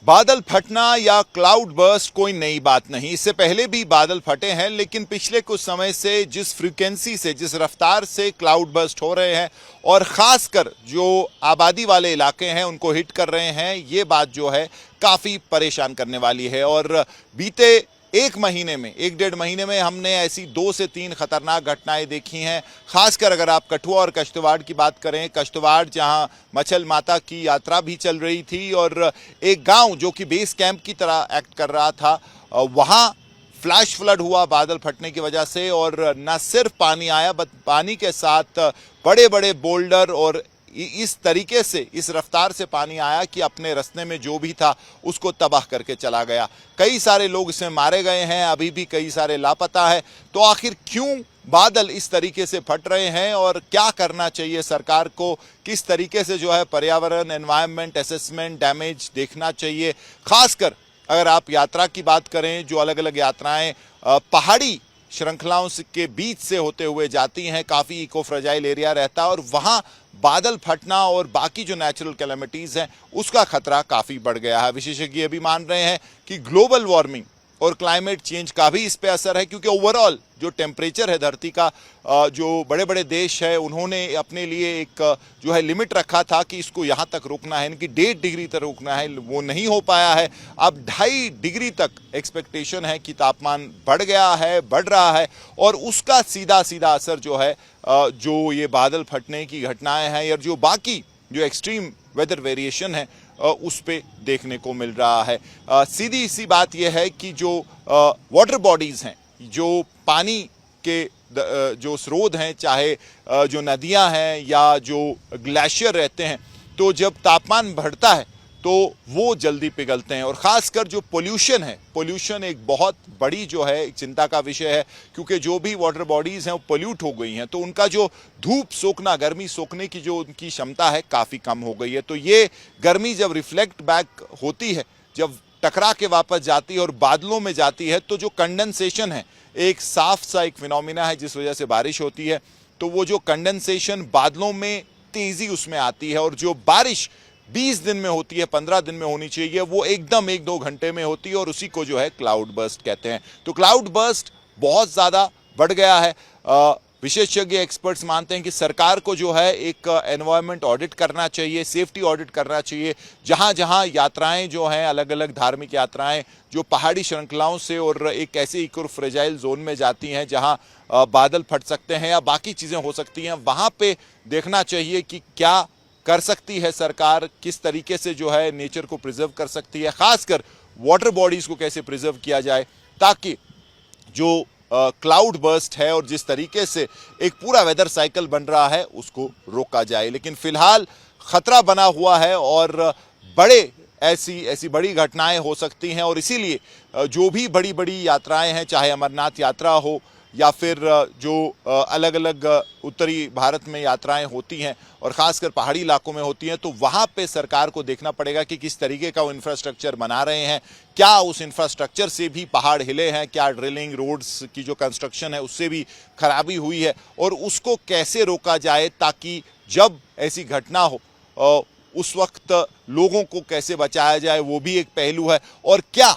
बादल फटना या cloud burst कोई नई बात नहीं। इससे पहले भी बादल फटे हैं, लेकिन पिछले कुछ समय से जिस फ्रीक्वेंसी से, जिस रफ्तार से क्लाउड बर्स्ट हो रहे हैं और खासकर जो आबादी वाले इलाके हैं उनको हिट कर रहे हैं, ये बात जो है काफ़ी परेशान करने वाली है। और बीते एक डेढ़ महीने में हमने ऐसी 2 से 3 खतरनाक घटनाएं देखी हैं। खासकर अगर आप कठुआ और कश्तवाड़ की बात करें, कश्तवाड़ जहां मछल माता की यात्रा भी चल रही थी और एक गांव जो कि बेस कैंप की तरह एक्ट कर रहा था, वहां फ्लैश फ्लड हुआ बादल फटने की वजह से। और न सिर्फ पानी आया, पानी के साथ बड़े बड़े बोल्डर, और इस तरीके से, इस रफ्तार से पानी आया कि अपने रास्ते में जो भी था उसको तबाह करके चला गया। कई सारे लोग इसमें मारे गए हैं, अभी भी कई सारे लापता है। तो आखिर क्यों बादल इस तरीके से फट रहे हैं और क्या करना चाहिए सरकार को, किस तरीके से जो है पर्यावरण, एनवायरनमेंट असेसमेंट, डैमेज देखना चाहिए। खासकर अगर आप यात्रा की बात करें, जो अलग अलग यात्राएं पहाड़ी श्रृंखलाओं के बीच से होते हुए जाती हैं, काफ़ी इको फ्रेजाइल एरिया रहता है और वहाँ बादल फटना और बाकी जो नेचुरल कैलेमिटीज़ हैं उसका खतरा काफ़ी बढ़ गया है। विशेषज्ञ ये भी मान रहे हैं कि ग्लोबल वार्मिंग और क्लाइमेट चेंज का भी इस पे असर है, क्योंकि ओवरऑल जो टेम्परेचर है धरती का, जो बड़े बड़े देश है उन्होंने अपने लिए एक जो है लिमिट रखा था कि इसको यहाँ तक रोकना है, इनकी 1.5 डिग्री तक रोकना है, वो नहीं हो पाया है। अब 2.5 डिग्री तक एक्सपेक्टेशन है कि तापमान बढ़ गया है, बढ़ रहा है, और उसका सीधा सीधा असर जो है, जो ये बादल फटने की घटनाएं हैं या जो बाकी जो एक्सट्रीम वेदर वेरिएशन है उस पे देखने को मिल रहा है। सीधी सी बात यह है कि जो वाटर बॉडीज़ हैं, जो पानी के जो स्रोत हैं, चाहे जो नदियां हैं या जो ग्लेशियर रहते हैं, तो जब तापमान बढ़ता है तो वो जल्दी पिघलते हैं। और ख़ासकर जो पोल्यूशन है, पोल्यूशन एक बहुत बड़ी जो है एक चिंता का विषय है, क्योंकि जो भी वाटर बॉडीज़ हैं वो पोल्यूट हो गई हैं, तो उनका जो धूप सोखना, गर्मी सोखने की जो उनकी क्षमता है काफ़ी कम हो गई है। तो ये गर्मी जब रिफ्लेक्ट बैक होती है, जब टकरा के वापस जाती है और बादलों में जाती है, तो जो कंडेंसेशन है, एक साफ सा एक फिनोमिना है जिस वजह से बारिश होती है। तो वो जो कंडेंसेशन बादलों में तेज़ी उसमें आती है, और जो बारिश 20 दिन में होती है, 15 दिन में होनी चाहिए, वो एकदम 1-2 घंटे में होती है, और उसी को जो है क्लाउड बर्स्ट कहते हैं। तो क्लाउड बर्स्ट बहुत ज़्यादा बढ़ गया है। विशेषज्ञ एक्सपर्ट्स मानते हैं कि सरकार को जो है एक एनवायरनमेंट ऑडिट करना चाहिए, सेफ्टी ऑडिट करना चाहिए। जहाँ जहाँ यात्राएं जो हैं, अलग अलग धार्मिक यात्राएं जो पहाड़ी श्रृंखलाओं से और एक ऐसे इको फ्रेजाइल जोन में जाती हैं जहाँ बादल फट सकते हैं या बाकी चीज़ें हो सकती हैं, वहाँ पे देखना चाहिए कि क्या कर सकती है सरकार, किस तरीके से जो है नेचर को प्रिजर्व कर सकती है, खासकर वाटर बॉडीज़ को कैसे प्रिजर्व किया जाए, ताकि जो क्लाउड बर्स्ट है और जिस तरीके से एक पूरा वेदर साइकिल बन रहा है उसको रोका जाए। लेकिन फिलहाल खतरा बना हुआ है और ऐसी बड़ी घटनाएं हो सकती हैं, और इसीलिए जो भी बड़ी बड़ी यात्राएं हैं, चाहे अमरनाथ यात्रा हो या फिर जो अलग अलग उत्तरी भारत में यात्राएं होती हैं और ख़ासकर पहाड़ी इलाकों में होती हैं, तो वहाँ पे सरकार को देखना पड़ेगा कि किस तरीके का वो इंफ्रास्ट्रक्चर बना रहे हैं, क्या उस इंफ्रास्ट्रक्चर से भी पहाड़ हिले हैं, क्या ड्रिलिंग, रोड्स की जो कंस्ट्रक्शन है उससे भी खराबी हुई है, और उसको कैसे रोका जाए ताकि जब ऐसी घटना हो उस वक्त लोगों को कैसे बचाया जाए, वो भी एक पहलू है। और क्या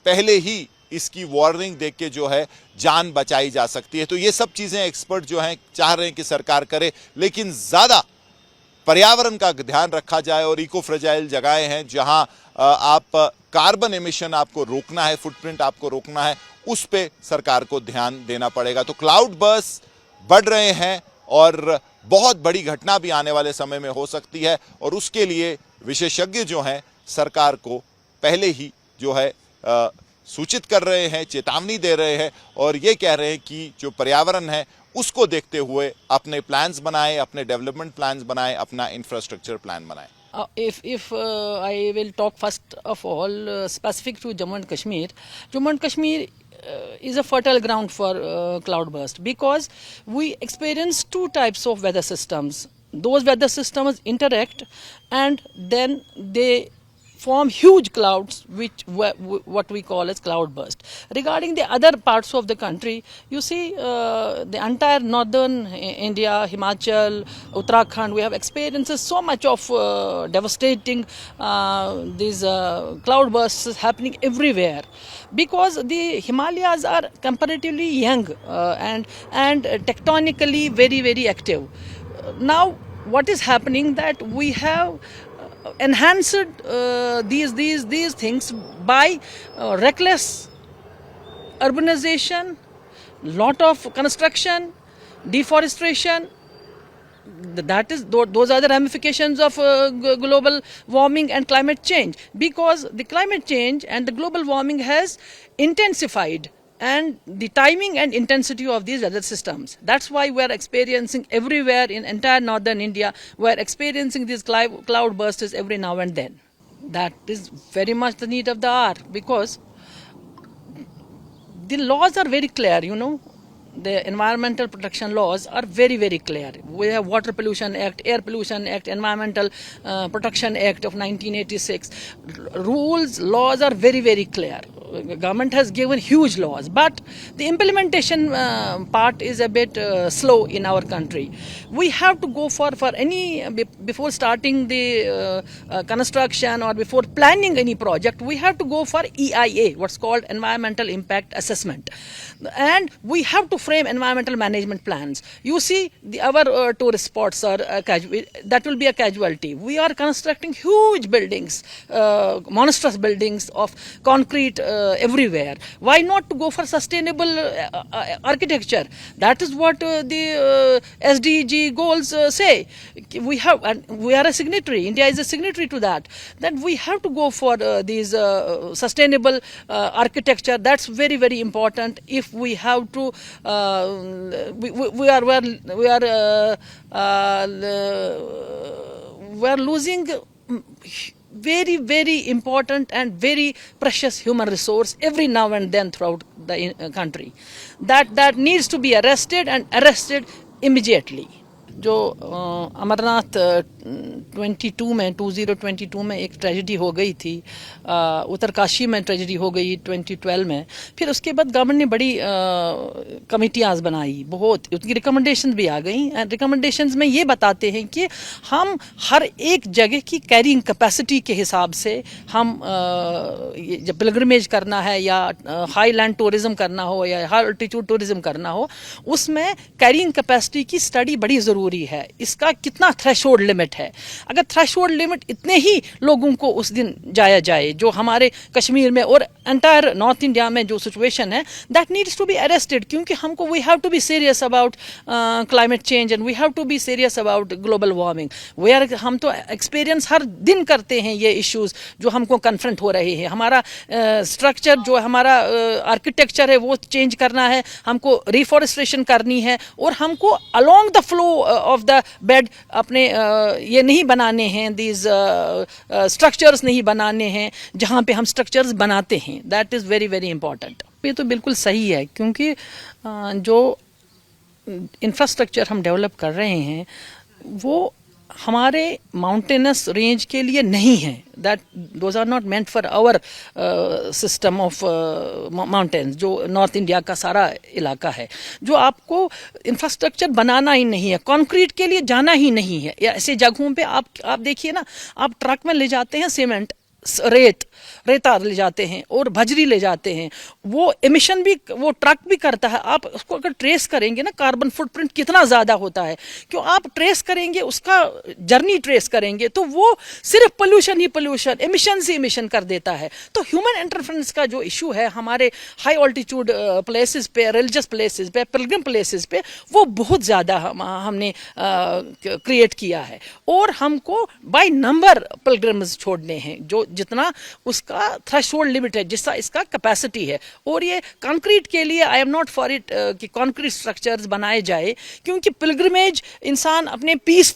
पहले ही इसकी वार्निंग देख के जो है जान बचाई जा सकती है। तो ये सब चीज़ें एक्सपर्ट जो हैं चाह रहे हैं कि सरकार करे, लेकिन ज़्यादा पर्यावरण का ध्यान रखा जाए, और इको फ्रेजाइल जगहें हैं जहां आप कार्बन एमिशन आपको रोकना है, फुटप्रिंट आपको रोकना है, उस पे सरकार को ध्यान देना पड़ेगा। तो क्लाउड बर्स्ट बढ़ रहे हैं और बहुत बड़ी घटना भी आने वाले समय में हो सकती है, और उसके लिए विशेषज्ञ जो हैं सरकार को पहले ही जो है सूचित कर रहे हैं, चेतावनी दे रहे हैं, और ये कह रहे हैं कि जो पर्यावरण है उसको देखते हुए अपने प्लान्स बनाएं, अपने डेवलपमेंट प्लान्स बनाएं, अपना इंफ्रास्ट्रक्चर प्लान बनाएं। If I will talk first of all specific to Jammu and Kashmir, Jammu and Kashmir is a fertile ground for cloudburst, because we experience two types of weather systems. Those weather systems interact and then they form huge clouds, which what we call as cloud burst. Regarding the other parts of the country, you see the entire northern India, Himachal, Uttarakhand, we have experiences so much of devastating these cloud bursts happening everywhere, because the Himalayas are comparatively young and tectonically very active. Now what is happening that we have enhanced these things by reckless urbanization, lot of construction, deforestation. Those are the ramifications of global warming and climate change, because the climate change and the global warming has intensified, and the timing and intensity of these weather systems. That's why we are experiencing everywhere in entire northern India, we are experiencing these cloud bursts every now and then. That is very much the need of the hour, because the laws are very clear, you know. The environmental protection laws are very clear. We have Water Pollution Act, Air Pollution Act, Environmental Protection Act of 1986. Laws are very clear. Government has given huge laws, but the implementation part is a bit slow in our country. We have to go for any, before starting the construction or before planning any project, we have to go for EIA, what's called Environmental Impact Assessment. And we have to frame environmental management plans. You see, our tourist spots are that will be a casualty. We are constructing huge buildings, monstrous buildings of concrete everywhere. Why not to go for sustainable architecture? That is what the SDG goals say. We are a signatory. India is a signatory to that. Then we have to go for these sustainable architecture. That's very important. If we have to, we are losing very important and very precious human resource every now and then throughout the country. That needs to be arrested immediately. जो अमरनाथ 2022 में एक tragedy हो गई थी, उत्तरकाशी में tragedy हो गई 2012 में। फिर उसके बाद गवर्नमेंट ने बड़ी कमेटियाँ बनाई, बहुत उनकी रिकमेंडेशंस भी आ गई। एंड रिकमेंडेशंस में ये बताते हैं कि हम हर एक जगह की कैरिंग कैपेसिटी के हिसाब से हम जब पिलग्रिमेज करना है या हाई लैंड टूरिज्म करना हो या हाई अल्टीट्यूड टूरिज्म करना हो, उसमें कैरिंग कैपेसिटी की स्टडी बड़ी ज़रूरी है। इसका कितना थ्रेशोल्ड लिमिट है, अगर थ्रेशोल्ड लिमिट इतने ही लोगों को उस दिन जाया जाए, जो हमारे कश्मीर में और एंटायर नॉर्थ इंडिया में जो सिचुएशन है, that needs to be arrested. क्योंकि हमको we have to be serious about climate change and we have to be serious about global warming. हम तो एक्सपीरियंस हर दिन करते हैं ये इश्यूज जो हमको कन्फ्रंट हो रहे हैं। हमारा स्ट्रक्चर जो हमारा आर्किटेक्चर है वो चेंज करना है, हमको रिफॉरेस्टेशन करनी है, और हमको along the flow of the bed अपने ये नहीं बनाने हैं, दीज स्ट्रक्चर्स नहीं बनाने हैं जहाँ पे हम स्ट्रक्चर्स बनाते हैं। That is very important. ये तो बिल्कुल सही है, क्योंकि जो इंफ्रास्ट्रक्चर हम डेवलप कर रहे हैं वो हमारे माउंटेनस रेंज के लिए नहीं है। That those are not meant for our system of mountains, जो नॉर्थ इंडिया का सारा इलाका है, जो आपको इंफ्रास्ट्रक्चर बनाना ही नहीं है, कंक्रीट के लिए जाना ही नहीं है। या ऐसे जगहों पे आप देखिए ना, आप ट्रक में ले जाते हैं सीमेंट, रेता ले जाते हैं और बजरी ले जाते हैं, वो एमिशन भी वो ट्रक भी करता है। आप उसको अगर ट्रेस करेंगे ना, कार्बन फुटप्रिंट कितना ज़्यादा होता है, क्यों आप ट्रेस करेंगे, उसका जर्नी ट्रेस करेंगे तो वो सिर्फ पोल्यूशन ही पोल्यूशन, एमिशन से एमिशन कर देता है। तो ह्यूमन इंटरफेरेंस का जो इशू है हमारे हाई ऑल्टीट्यूड प्लेसेस पे, रिलीजियस प्लेसेस पे, पिलग्रिम प्लेसेस पे, वो बहुत ज़्यादा हमने क्रिएट किया है। और हमको बाय नंबर पिलग्रिम्स छोड़ने हैं, जो जितना उसका थ्रेशोल्ड लिमिट है जिसका इसका कैपेसिटी है। और ये कंक्रीट के लिए I am not for it कि कंक्रीट स्ट्रक्चर्स बनाए जाए, क्योंकि पिलग्रिमेज इंसान अपने पीस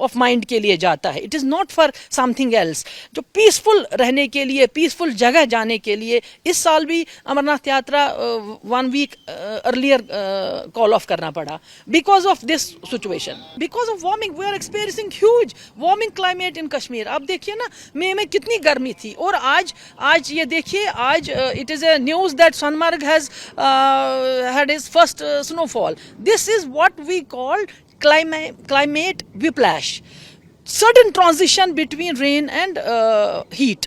ऑफ माइंड के लिए जाता है, it is not for something else. जो पीसफुल रहने के लिए, पीसफुल जगह जाने के लिए इस साल भी अमरनाथ यात्रा 1 वीक अर्लियर कॉल ऑफ करना पड़ा because of this situation, because of warming. We are experiencing huge warming climate in Kashmir. आप देखिए ना, मई में कितनी गर्मी थी, और आज ये देखिए, आज it is a news that Sonamarg has had his first snowfall. This is what we call climate whiplash, sudden transition between rain and heat.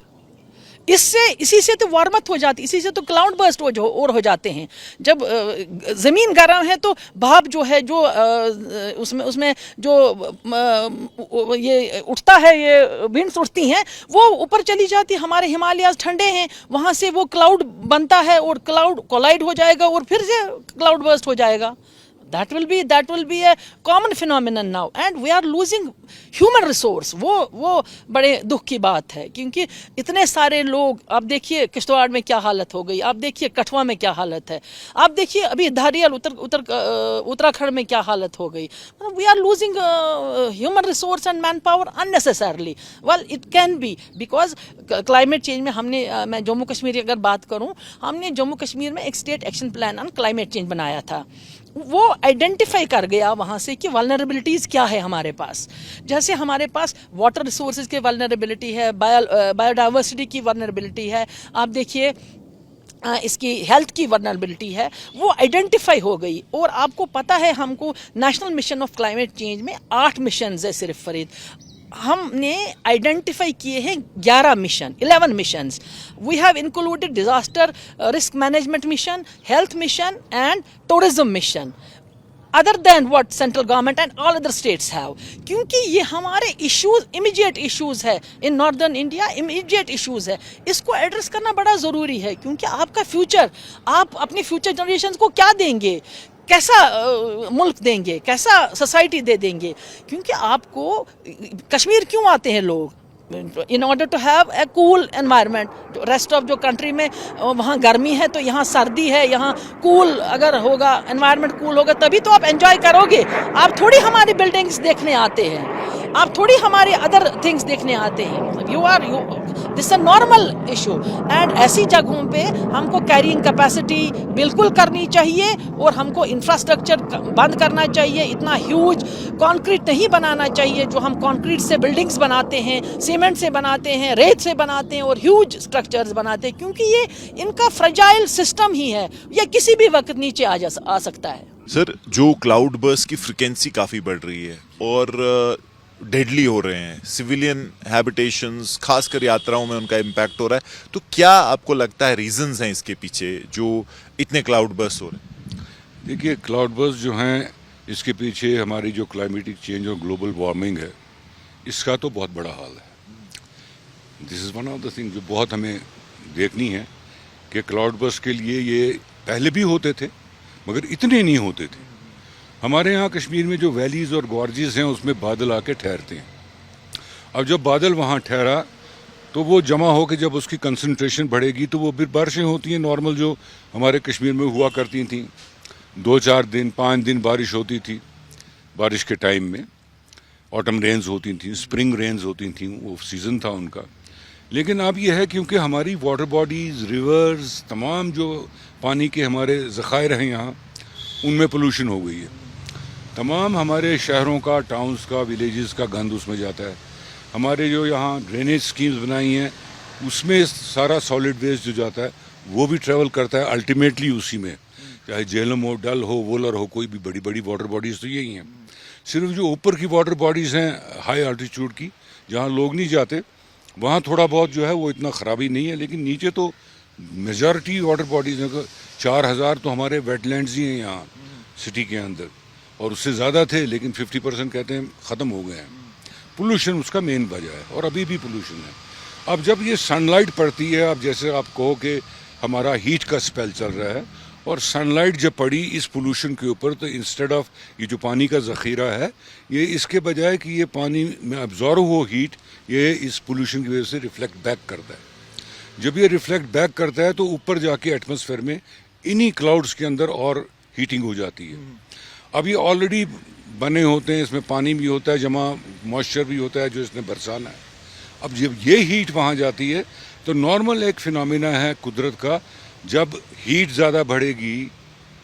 इसी से तो वार्मअप हो जाती, इसी से तो क्लाउड बर्स्ट हो जाते हैं। जब ज़मीन गर्म है तो भाप जो है, जो उसमें जो ये उठता है, ये विंड्स उठती हैं, वो ऊपर चली जाती। हमारे हिमालयाज ठंडे हैं, वहाँ से वो क्लाउड बनता है और क्लाउड कोलाइड हो जाएगा और फिर से क्लाउड बर्स्ट हो जाएगा। That will be a common phenomenon now, and we are losing human resource. वो बड़े दुख की बात है, क्योंकि इतने सारे लोग, आप देखिए किश्तवाड़ में क्या हालत हो गई, आप देखिए कठुआ में क्या हालत है, आप देखिए अभी धारियल उत्तराखंड में क्या हालत हो गई। We are losing human resource and manpower unnecessarily. Well, it can be because climate change में मैं जम्मू कश्मीर की अगर बात करूँ, हमने जम्मू कश्मीर में एक state action plan on climate change बनाया था। वो आइडेंटिफाई कर गया वहाँ से कि वल्नरेबिलिटीज़ क्या है हमारे पास। जैसे हमारे पास वाटर रिसोर्सेज की वल्नरेबिलिटी है, बायोडाइवर्सिटी की वल्नरेबिलिटी है, आप देखिए इसकी हेल्थ की वल्नरेबिलिटी है, वो आइडेंटिफाई हो गई। और आपको पता है, हमको national mission of climate change में 8 मिशन है सिर्फ फरीद, हमने आइडेंटिफाई किए हैं 11 missions. We have included disaster risk management mission, health mission and tourism mission, other than what central government and all other states have. क्योंकि ये हमारे इश्यूज, इमीडिएट इश्यूज है in northern India, immediate issues है, इसको address करना बड़ा ज़रूरी है। क्योंकि आपका फ्यूचर, आप अपनी फ्यूचर जनरेशन को क्या देंगे, कैसा मुल्क देंगे, कैसा सोसाइटी दे देंगे। क्योंकि आपको कश्मीर क्यों आते हैं लोग? In order to have a cool environment. Rest of जो कंट्री में वहाँ गर्मी है, तो यहाँ सर्दी है, यहाँ कूल अगर होगा, एनवायरनमेंट कूल होगा, तभी तो आप एंजॉय करोगे। आप थोड़ी हमारी बिल्डिंग्स देखने आते हैं, आप थोड़ी हमारे अदर थिंग्स देखने आते हैं। This a normal issue. And ऐसी जगहों पे हमको कैरिंग कैपेसिटी बिल्कुल करनी चाहिए, और हमको इंफ्रास्ट्रक्चर बंद करना चाहिए। इतना ह्यूज कंक्रीट नहीं बनाना चाहिए, जो हम कंक्रीट से बिल्डिंग्स बनाते हैं, सीमेंट से बनाते हैं, रेत से बनाते हैं और ह्यूज स्ट्रक्चर्स बनाते हैं, क्योंकि ये इनका फ्रेजाइल सिस्टम ही है, ये किसी भी वक्त नीचे आ सकता है। सर, जो क्लाउड बर्स्ट की फ्रिक्वेंसी काफ़ी बढ़ रही है और डेडली हो रहे हैं, सिविलियन हैबिटेशंस, खासकर यात्राओं में उनका इम्पैक्ट हो रहा है, तो क्या आपको लगता है रीजंस हैं इसके पीछे जो इतने क्लाउड बर्स्ट हो रहे हैं? देखिए, क्लाउड बर्स्ट जो हैं, इसके पीछे हमारी जो क्लाइमेटिक चेंज और ग्लोबल वार्मिंग है, इसका तो बहुत बड़ा हाल है। This is one of the thing जो बहुत हमें देखनी है कि क्लाउड बर्स्ट के लिए ये पहले भी होते थे, मगर इतने नहीं होते थे। हमारे यहाँ कश्मीर में जो वैलीज़ और गॉर्जेस हैं, उसमें बादल आके ठहरते हैं। अब जब बादल वहाँ ठहरा, तो वो जमा होकर जब उसकी कंसंट्रेशन बढ़ेगी, तो वो फिर बारिशें होती हैं नॉर्मल, जो हमारे कश्मीर में हुआ करती थी। 2-4 दिन, 5 दिन बारिश होती थी। बारिश के टाइम में ऑटम रेंज होती थी, स्प्रिंग रेंज होती थी, वो सीज़न था उनका। लेकिन अब यह है, क्योंकि हमारी वाटर बॉडीज़, रिवर्स, तमाम जो पानी के हमारे ज़खायर हैं यहाँ, उनमें पोल्यूशन हो गई है। तमाम हमारे शहरों का, टाउन्स का, विलेजेस का गंद उसमें जाता है। हमारे जो यहाँ ड्रेनेज स्कीम्स बनाई हैं, उसमें सारा सॉलिड वेस्ट जो जाता है वो भी ट्रैवल करता है अल्टीमेटली उसी में। चाहे झेलम हो, डल हो, वोलर हो, कोई भी बड़ी बड़ी वाटर बॉडीज़ तो यही हैं। सिर्फ जो ऊपर की वाटर बॉडीज़ हैं हाई अल्टीट्यूड की, जहाँ लोग नहीं जाते, वहाँ थोड़ा बहुत जो है वो इतना ख़राबी नहीं है। लेकिन नीचे तो मेजॉरिटी वाटर बॉडीज़ हैं। 4000 तो हमारे वेटलैंड्स ही हैं यहाँ सिटी के अंदर, और उससे ज़्यादा थे, लेकिन 50% कहते हैं ख़त्म हो गए हैं। पोल्यूशन उसका मेन वजह है, और अभी भी पोल्यूशन है। अब जब ये सनलाइट पड़ती है, अब जैसे आप कहो कि हमारा हीट का स्पेल चल रहा है, और सनलाइट जब पड़ी इस पोल्यूशन के ऊपर, तो इंस्टेड ऑफ ये जो पानी का ज़ख़ीरा है, ये इसके बजाय कि ये पानी में अब्जॉर्व हो हीट, ये इस पोल्यूशन की वजह से रिफ्लेक्ट बैक करता है। जब ये रिफ्लेक्ट बैक करता है तो ऊपर जाके एटमॉस्फेयर में इन्हीं क्लाउड्स के अंदर और हीटिंग हो जाती है। अब ये ऑलरेडी बने होते हैं, इसमें पानी भी होता है जमा, मॉइस्चर भी होता है जो इसने बरसाना है। अब जब ये हीट वहाँ जाती है तो नॉर्मल एक फिनोमिना है कुदरत का, जब हीट ज़्यादा बढ़ेगी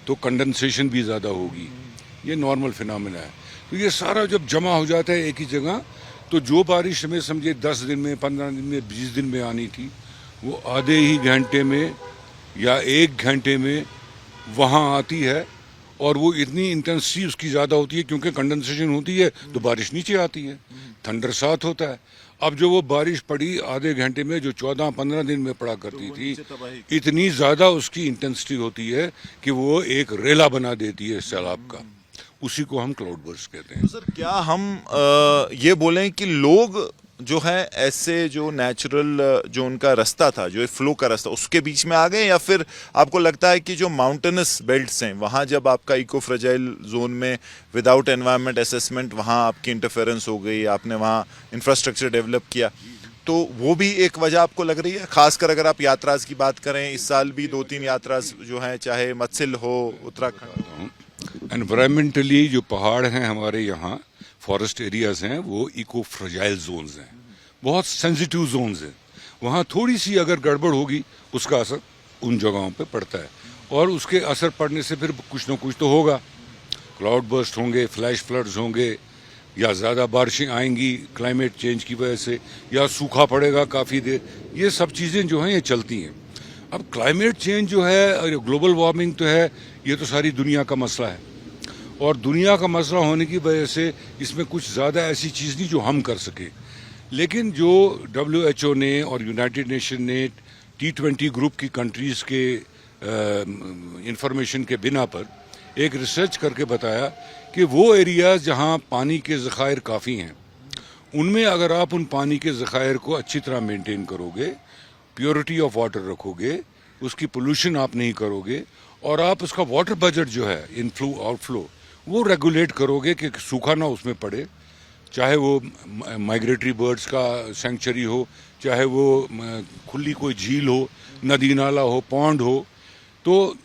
तो कंडेंसेशन भी ज़्यादा होगी, ये नॉर्मल फिनोमिना है। तो ये सारा जब जमा हो जाता है एक ही जगह, तो जो बारिश हमें समझे 10 दिन में, 15 दिन में, 20 दिन में आनी थी, वो आधे ही घंटे में या 1 घंटे में वहाँ आती है। और वो इतनी इंटेंसिटी उसकी ज़्यादा होती है क्योंकि कंडेंसेशन होती है तो बारिश नीचे आती है, थंडर साथ होता है। अब जो वो बारिश पड़ी आधे घंटे में, जो 14-15 दिन में पड़ा करती थी, इतनी ज़्यादा उसकी इंटेंसिटी होती है कि वो एक रेला बना देती है सैलाब का। उसी को हम क्लाउड बर्स्ट कहते हैं। तो सर क्या हम ये बोलें कि लोग जो है ऐसे जो नेचुरल जो उनका रास्ता था, जो फ्लो का रास्ता, उसके बीच में आ गए, या फिर आपको लगता है कि जो माउंटेनस बेल्ट्स हैं वहाँ जब आपका इको फ्रेजाइल जोन में विदाउट एनवायरनमेंट असेसमेंट वहाँ आपकी इंटरफेरेंस हो गई, आपने वहाँ इंफ्रास्ट्रक्चर डेवलप किया, तो वो भी एक वजह आपको लग रही है? खासकर अगर आप यात्राज की बात करें, इस साल भी 2-3 यात्राज जो हैं, चाहे मत्सिल हो, उत्तराखंड। एनवायरमेंटली जो पहाड़ हैं हमारे यहाँ, फॉरेस्ट एरियाज हैं, वो इको फ्रेजाइल जोन्स हैं, बहुत सेंसिटिव जोन्स हैं। वहाँ थोड़ी सी अगर गड़बड़ होगी उसका असर उन जगहों पे पड़ता है, और उसके असर पड़ने से फिर कुछ ना कुछ तो होगा। क्लाउड बर्स्ट होंगे, फ्लैश फ्लड्स होंगे, या ज़्यादा बारिशें आएंगी क्लाइमेट चेंज की वजह से, या सूखा पड़ेगा काफ़ी देर। ये सब चीज़ें जो हैं ये चलती हैं। अब क्लाइमेट चेंज जो है, ग्लोबल वार्मिंग तो है, ये तो सारी दुनिया का मसला है, और दुनिया का मसला होने की वजह से इसमें कुछ ज़्यादा ऐसी चीज़ नहीं जो हम कर सके। लेकिन जो WHO ने और यूनाइटेड नेशन ने T20 ग्रुप की कंट्रीज़ के इंफॉर्मेशन के बिना पर एक रिसर्च करके बताया कि वो एरियाज़ जहाँ पानी के ज़खायर काफ़ी हैं, उनमें अगर आप उन पानी के ज़खायर को अच्छी तरह मेंटेन करोगे, प्योरिटी ऑफ वाटर रखोगे, उसकी पोल्यूशन आप नहीं करोगे, और आप उसका वाटर बजट जो है इनफ्लो आउटफ्लो वो रेगुलेट करोगे कि सूखा ना उसमें पड़े, चाहे वो माइग्रेटरी बर्ड्स का सेंचुरी हो, चाहे वो खुली कोई झील हो, नदी नाला हो, पॉन्ड हो, तो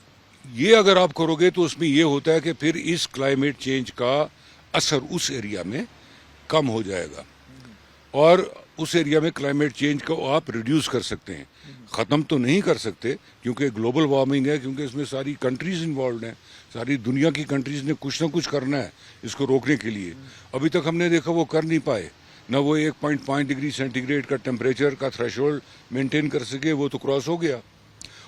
ये अगर आप करोगे तो उसमें ये होता है कि फिर इस क्लाइमेट चेंज का असर उस एरिया में कम हो जाएगा, और उस एरिया में क्लाइमेट चेंज को आप रिड्यूस कर सकते हैं। ख़त्म तो नहीं कर सकते क्योंकि ग्लोबल वार्मिंग है, क्योंकि इसमें सारी कंट्रीज़ इन्वॉल्व हैं, सारी दुनिया की कंट्रीज़ ने कुछ ना कुछ करना है इसको रोकने के लिए। अभी तक हमने देखा वो कर नहीं पाए, ना वो 1.5 डिग्री सेंटीग्रेड का टेम्परेचर का थ्रेशोल्ड मेंटेन कर सके, वो तो क्रॉस हो गया,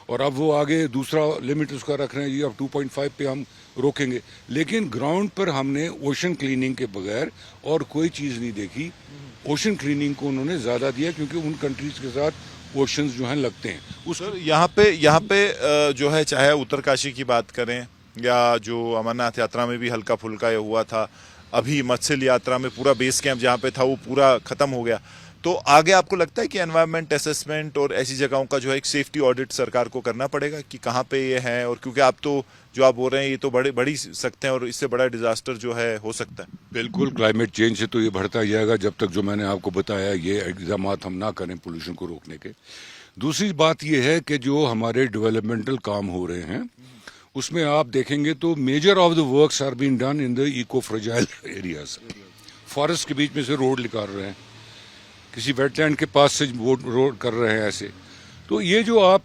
और अब वो आगे दूसरा लिमिट उसका रख रहे हैं जी, अब 2.5 पे हम रोकेंगे। लेकिन ग्राउंड पर हमने ओशन क्लीनिंग के बगैर और कोई चीज़ नहीं देखी। ओशन क्लीनिंग को उन्होंने ज़्यादा दिया क्योंकि उन कंट्रीज़ के साथ ओशंस जो हैं लगते हैं। उस यहाँ पे जो है, चाहे उत्तरकाशी की बात करें या जो अमरनाथ यात्रा में भी हल्का फुल्का ये हुआ था, अभी मत्स्य यात्रा में पूरा बेस कैंप जहाँ पे था वो पूरा ख़त्म हो गया, तो आगे आपको लगता है कि एनवायरनमेंट असेसमेंट और ऐसी जगहों का जो है एक सेफ्टी ऑडिट सरकार को करना पड़ेगा कि कहाँ पे ये है, और क्योंकि आप तो जो आप बोल रहे हैं ये तो बढ़ी सकते हैं और इससे बड़ा डिजास्टर जो है हो सकता है। बिल्कुल, क्लाइमेट चेंज से तो ये बढ़ता ही जाएगा जब तक जो मैंने आपको बताया ये इक़दाम हम ना करें पोल्यूशन को रोकने के। दूसरी बात ये है कि जो हमारे डेवलपमेंटल काम हो रहे हैं उसमें आप देखेंगे तो major of the works are being done in the eco fragile areas. Forest के बीच में से रोड निकाल रहे हैं, किसी वेटलैंड के पास से रोड कर रहे हैं ऐसे। तो ये जो आप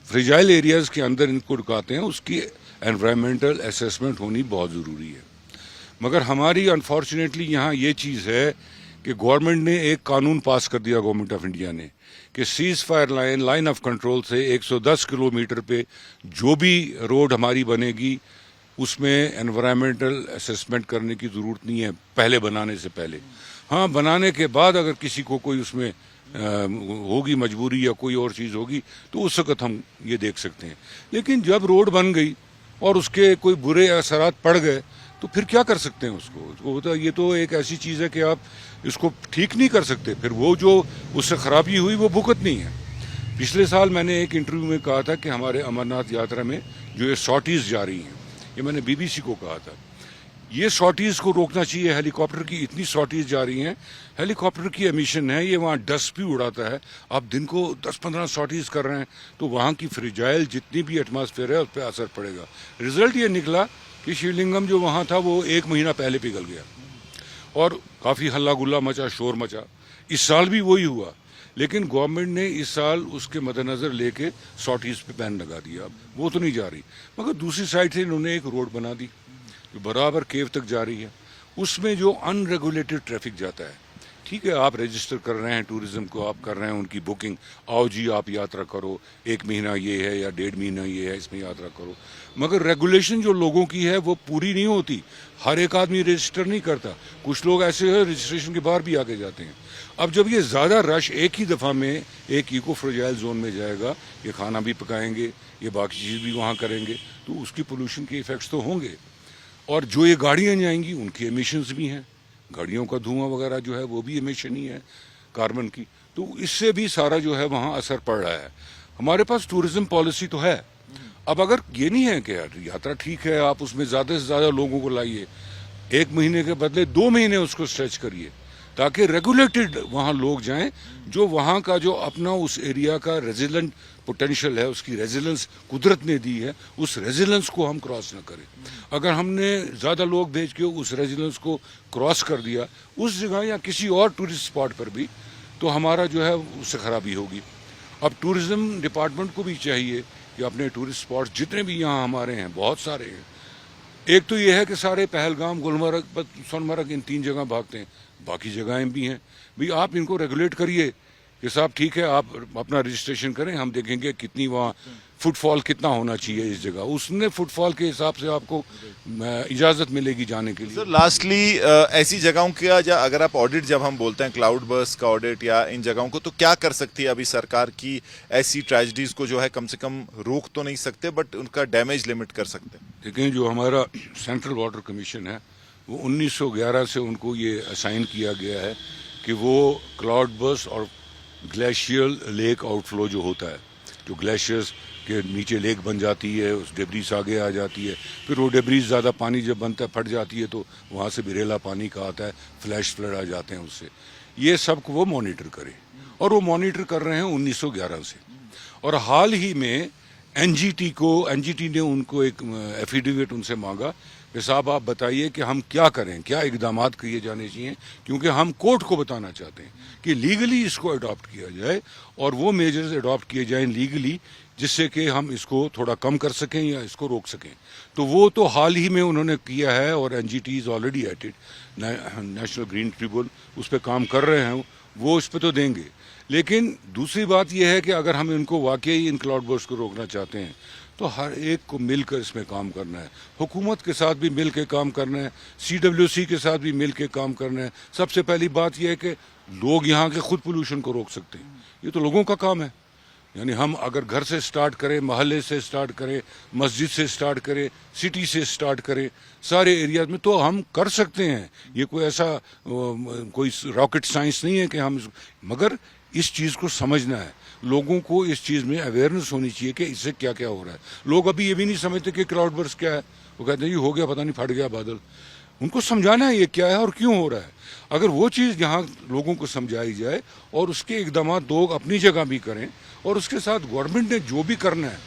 फ्रेजाइल एरियाज के अंदर इनको रुकाते हैं उसकी एनवायरमेंटल असेसमेंट होनी बहुत ज़रूरी है। मगर हमारी अनफॉर्चुनेटली यहाँ ये चीज़ है कि गवर्नमेंट ने एक कानून पास कर दिया, गवर्नमेंट ऑफ इंडिया ने, कि cease fire line of control से 110 किलोमीटर पे जो भी रोड हमारी बनेगी उसमें एनवायरमेंटल असेसमेंट करने की ज़रूरत नहीं है पहले बनाने से पहले। हाँ, बनाने के बाद अगर किसी को कोई उसमें होगी मजबूरी या कोई और चीज़ होगी तो उस वक़्त हम ये देख सकते हैं। लेकिन जब रोड बन गई और उसके कोई बुरे असरात पड़ गए तो फिर क्या कर सकते हैं उसको होता ये तो एक ऐसी चीज़ है कि आप इसको ठीक नहीं कर सकते, फिर वो जो उससे ख़राबी हुई वो भुगत नहीं है। पिछले साल मैंने एक इंटरव्यू में कहा था कि हमारे अमरनाथ यात्रा में जो ये सॉर्टीज़ जा रही हैं, ये मैंने BBC को कहा था, ये सॉर्टीज को रोकना चाहिए। हेलीकॉप्टर की इतनी सॉर्टीज जा रही हैं, हेलीकॉप्टर की एमिशन है, ये वहाँ डस्ट भी उड़ाता है। आप दिन को 10-15 सॉर्टीज कर रहे हैं तो वहाँ की फ्रिजाइल जितनी भी एटमॉस्फेयर है उस पर असर पड़ेगा। रिजल्ट ये निकला कि शिवलिंगम जो वहाँ था वो 1 महीना पहले पिघल गया और काफ़ी हल्ला गुल्ला मचा, शोर मचा। इस साल भी वही हुआ, लेकिन गवर्नमेंट ने इस साल उसके मद्देनजर लेके सॉर्टीज पे बैन लगा दिया। अब वो तो नहीं जा रही, मगर दूसरी साइड से इन्होंने एक रोड बना दी जो बराबर केव तक जा रही है। उसमें जो अनरेगुलेटेड ट्रैफिक जाता है, ठीक है, आप रजिस्टर कर रहे हैं टूरिज्म को, आप कर रहे हैं उनकी बुकिंग, आओ जी आप यात्रा करो, 1 महीना ये है या 1.5 महीना ये है, इसमें यात्रा करो, मगर रेगुलेशन जो लोगों की है वो पूरी नहीं होती। हर एक आदमी रजिस्टर नहीं करता, कुछ लोग ऐसे हैं रजिस्ट्रेशन के बाहर भी आगे जाते हैं। अब जब ये ज़्यादा रश एक ही दफ़ा में एक इको फ्रेजाइल जोन में जाएगा, ये खाना भी पकाएंगे, ये बाकी चीज़ भी वहाँ करेंगे, तो उसकी पोल्यूशन के इफेक्ट्स तो होंगे। और जो ये गाड़ियाँ जाएंगी उनकी एमिशंस भी हैं, गाड़ियों का धुआं वगैरह जो है वो भी एमिशन ही है कार्बन की, तो इससे भी सारा जो है वहाँ असर पड़ रहा है। हमारे पास टूरिज्म पॉलिसी तो है, अब अगर ये नहीं है कि यार यात्रा ठीक है, आप उसमें ज़्यादा से ज़्यादा लोगों को लाइए, 1 महीने के बदले 2 महीने उसको स्ट्रेच करिए, ताकि रेगुलेटेड वहाँ लोग जाएं, जो वहाँ का जो अपना उस एरिया का रेजिलेंट पोटेंशियल है, उसकी रेजिलेंस कुदरत ने दी है, उस रेजिलेंस को हम क्रॉस ना करें। अगर हमने ज़्यादा लोग भेज के उस रेजिलेंस को क्रॉस कर दिया उस जगह या किसी और टूरिस्ट स्पॉट पर भी, तो हमारा जो है उससे खराबी होगी। अब टूरिज्म डिपार्टमेंट को भी चाहिए कि अपने टूरिस्ट स्पॉट जितने भी यहाँ हमारे हैं, बहुत सारे हैं, एक तो ये है कि सारे पहलगाम, गुलमर्ग, सोनमर्ग, इन 3 जगह भागते हैं, बाकी जगहें भी हैं, भाई आप इनको रेगुलेट करिए कि साहब ठीक है आप अपना रजिस्ट्रेशन करें, हम देखेंगे कितनी वहाँ फुटफॉल कितना होना चाहिए इस जगह, उसने फुटफॉल के हिसाब से आपको इजाज़त मिलेगी जाने के लिए। सर लास्टली ऐसी जगहों का अगर आप ऑडिट, जब हम बोलते हैं क्लाउड बर्स्ट का ऑडिट या इन जगहों को, तो क्या कर सकती है अभी सरकार की? ऐसी ट्रेजेडीज को जो है कम से कम रोक तो नहीं सकते, बट उनका डैमेज लिमिट कर सकते हैं। देखें, जो हमारा सेंट्रल वाटर कमीशन है वो 1911 से उनको ये असाइन किया गया है कि वो क्लाउड बर्स्ट और ग्लेशियल लेक आउटफ्लो जो होता है, जो ग्लेशियर्स के नीचे लेक बन जाती है, उस डेब्रीज आगे आ जाती है, फिर वो डेब्रीज ज़्यादा पानी जब बनता है फट जाती है तो वहाँ से बिरेला पानी का आता है, फ्लैश फ्लड आ जाते हैं उससे, ये सब को वो मॉनिटर करे, और वो मॉनिटर कर रहे हैं 1911 से। और हाल ही में एनजीटी ने उनको एक एफिडेविट उनसे मांगा कि साहब आप बताइए कि हम क्या करें, क्या इकदामात किए जाने चाहिए, क्योंकि हम कोर्ट को बताना चाहते हैं कि लीगली इसको अडॉप्ट किया जाए और वो मेजर्स अडॉप्ट किए जाएं लीगली, जिससे कि हम इसको थोड़ा कम कर सकें या इसको रोक सकें। तो वो तो हाल ही में उन्होंने किया है और NGT is already at it, national green tribunal उस पर काम कर रहे हैं, वो इस पर तो देंगे। लेकिन दूसरी बात यह है कि अगर हम इनको वाकई इन क्लाउड बर्स्ट को रोकना चाहते हैं तो हर एक को मिलकर इसमें काम करना है, हुकूमत के साथ भी मिल के काम करना है, CWC के साथ भी मिल के काम करना है। सबसे पहली बात यह है कि लोग यहाँ के खुद पोल्यूशन को रोक सकते हैं, ये तो लोगों का काम है। यानी हम अगर घर से स्टार्ट करें, मोहल्ले से स्टार्ट करें, मस्जिद से स्टार्ट करें, सिटी से स्टार्ट करें, सारे एरियाज में तो हम कर सकते हैं। ये कोई ऐसा कोई रॉकेट साइंस नहीं है कि हम, मगर इस चीज़ को समझना है, लोगों को इस चीज़ में अवेयरनेस होनी चाहिए कि इससे क्या क्या हो रहा है। लोग अभी ये भी नहीं समझते कि क्लाउड बर्स्ट क्या है, वो कहते हैं ये हो गया, पता नहीं फट गया बादल। उनको समझाना है ये क्या है और क्यों हो रहा है। अगर वो चीज़ यहाँ लोगों को समझाई जाए और उसके इकदाम लोग अपनी जगह भी करें, और उसके साथ गवर्नमेंट ने जो भी करना है,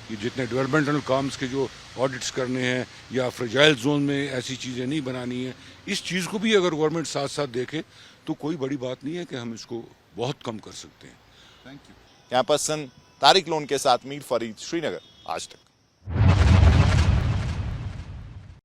कि जितने डेवलपमेंटल काम्स के जो ऑडिट्स करने हैं या फ्रेजाइल जोन में ऐसी चीज़ें नहीं बनानी है, इस चीज़ को भी अगर गवर्नमेंट साथ साथ देखे तो कोई बड़ी बात नहीं है कि हम इसको बहुत कम कर सकते हैं। Thank you. यहाँ पर्सन तारिक लोन के साथ मीर फरीद, श्रीनगर, आज तक।